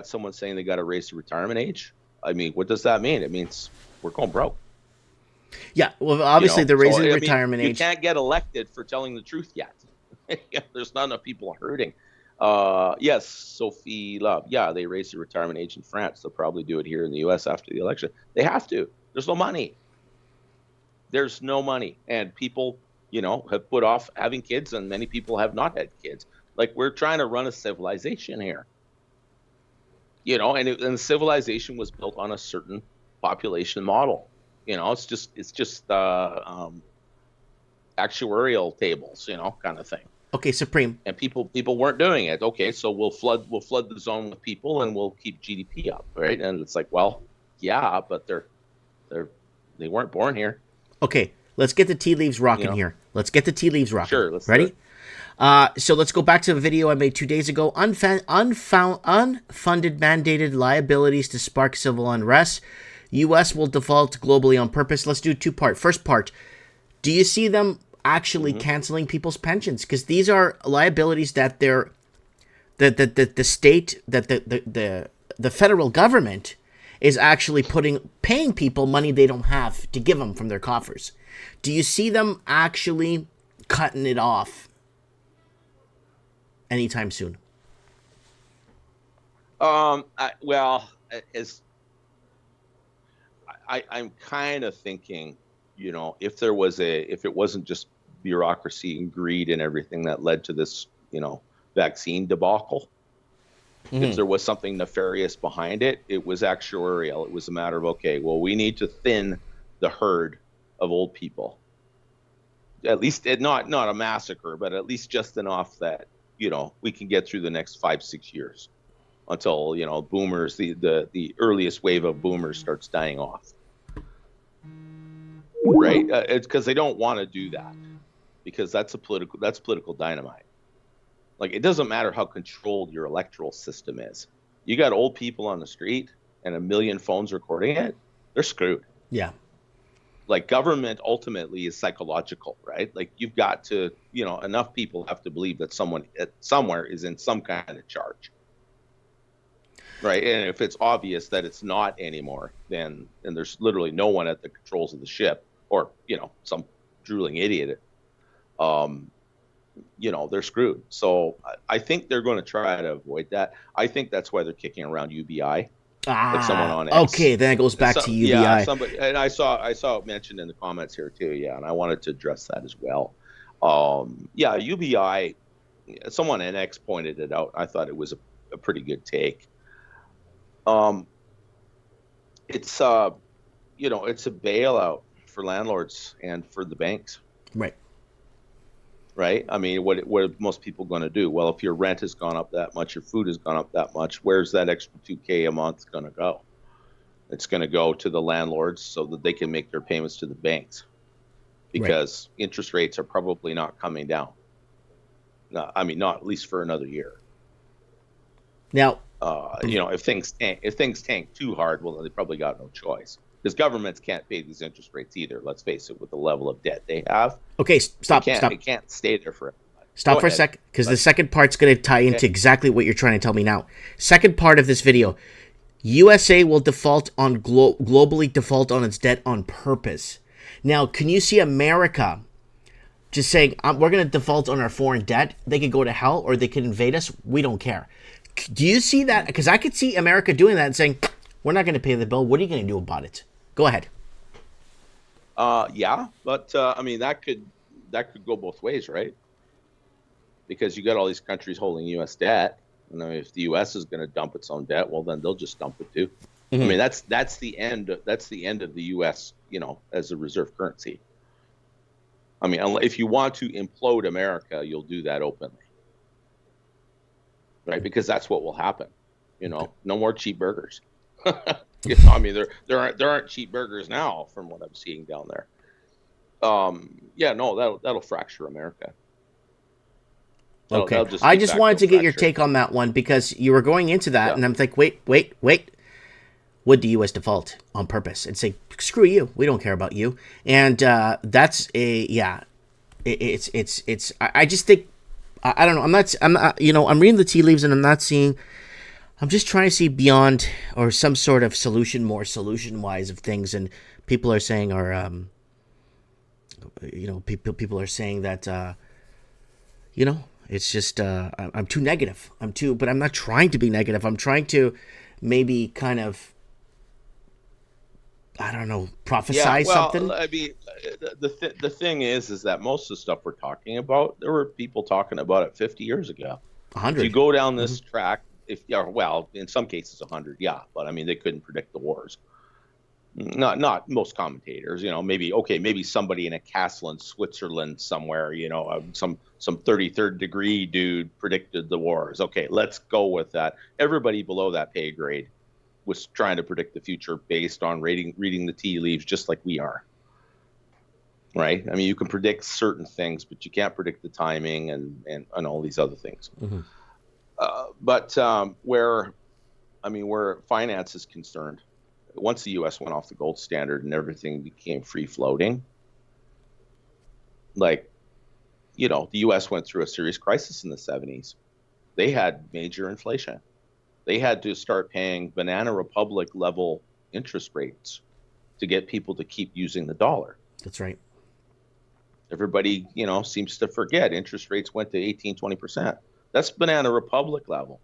someone saying they got to raise the retirement age. I mean, what does that mean? It means we're going broke. Yeah, well, obviously they're So raising the I mean, retirement you age. can't get elected for telling the truth yet. There's not enough people hurting. Yes, Sophie Love. Yeah, they raised the retirement age in France. They'll probably do it here in the U.S. after the election. They have to. There's no money. There's no money, and people, have put off having kids, and many people have not had kids. Like, we're trying to run a civilization here, and civilization was built on a certain population model. It's just actuarial tables, kind of thing. Okay, Supreme. And people weren't doing it. Okay, so we'll flood the zone with people and we'll keep GDP up, right? And it's like, well, yeah, but they weren't born here. Okay, let's get the tea leaves rocking here. Let's get the tea leaves rocking. Sure, let's ready. So let's go back to the video I made 2 days ago. Unfunded mandated liabilities to spark civil unrest. U.S. will default globally on purpose. Let's do two-part. First part, do you see them actually canceling people's pensions? Because these are liabilities that the state, that the federal government is actually paying people money they don't have to give them from their coffers. Do you see them actually cutting it off anytime soon? I'm kind of thinking, if it wasn't just bureaucracy and greed and everything that led to this, vaccine debacle, if there was something nefarious behind it, it was actuarial. It was a matter of, okay, well, we need to thin the herd of old people. At least not a massacre, but at least just enough that, we can get through the next 5-6 years until, boomers, the earliest wave of boomers starts dying off. Right? It's because they don't want to do that, because that's political dynamite. Like, it doesn't matter how controlled your electoral system is. You got old people on the street and 1 million phones recording it, they're screwed. Yeah. Like, government ultimately is psychological, right? Like, you've got to, enough people have to believe that someone somewhere is in some kind of charge. Right. And if it's obvious that it's not anymore, then there's literally no one at the controls of the ship, or, some drooling idiot, they're screwed. So I think they're going to try to avoid that. I think that's why they're kicking around UBI. Like someone on X. Okay, then it goes back to UBI. Yeah, somebody, and I saw it mentioned in the comments here too. Yeah, and I wanted to address that as well. Yeah, UBI. Someone on X pointed it out. I thought it was a pretty good take. It's it's a bailout for landlords and for the banks. Right. Right. I mean, what are most people going to do? Well, if your rent has gone up that much, your food has gone up that much, where's that extra $2,000 a month going to go? It's going to go to the landlords so that they can make their payments to the banks, because interest rates are probably not coming down. No, I mean, not at least for another year. Now, if things tank too hard, well, they probably got no choice, because governments can't pay these interest rates either. Let's face it, with the level of debt they have. Okay, stop. It can't stay there forever. Stop for a sec, because the second part's going to tie into exactly what you're trying to tell me now. Second part of this video: USA will default on globally default on its debt on purpose. Now, can you see America just saying, we're going to default on our foreign debt? They could go to hell, or they could invade us. We don't care. Do you see that? Because I could see America doing that and saying, we're not going to pay the bill. What are you going to do about it? Go ahead. Yeah, but I mean, that could go both ways, right? Because you got all these countries holding U.S. debt, and if the U.S. is going to dump its own debt, well, then they'll just dump it too. I mean, that's the end. That's the end of the U.S. As a reserve currency. I mean, if you want to implode America, you'll do that openly, right? Because that's what will happen. No more cheap burgers. I mean, there aren't cheap burgers now, from what I'm seeing down there. Yeah, no, that'll fracture America. Okay, I just wanted to get your take on that one, because you were going into that, and I'm like, wait. Would the U.S. default on purpose and say, screw you, we don't care about you? And that's it's. I just think, I don't know. I'm not. I'm reading the tea leaves, and I'm not seeing I'm just trying to see beyond or some sort of solution, more solution wise of things, and people are saying are people are saying that it's just I'm too negative. But I'm not trying to be negative. I'm trying to maybe kind of, I don't know, Yeah, prophesy well, something. I mean, the thing is that most of the stuff we're talking about, there were people talking about it 50 years ago. If you 100. go down Mm-hmm. this track, if yeah, well, in some cases 100, yeah, but I mean they couldn't predict the wars. Not most commentators, maybe okay, maybe somebody in a castle in Switzerland somewhere, some 33rd degree dude predicted the wars. Okay, let's go with that. Everybody below that pay grade was trying to predict the future based on reading the tea leaves, just like we are, right? I mean, you can predict certain things, but you can't predict the timing and all these other things. Mm-hmm. But where finance is concerned, once the U.S. went off the gold standard and everything became free floating, like, the U.S. went through a serious crisis in the 70s. They had major inflation. They had to start paying Banana Republic level interest rates to get people to keep using the dollar. That's right. Everybody, seems to forget interest rates went to 18, 20%. That's Banana Republic level.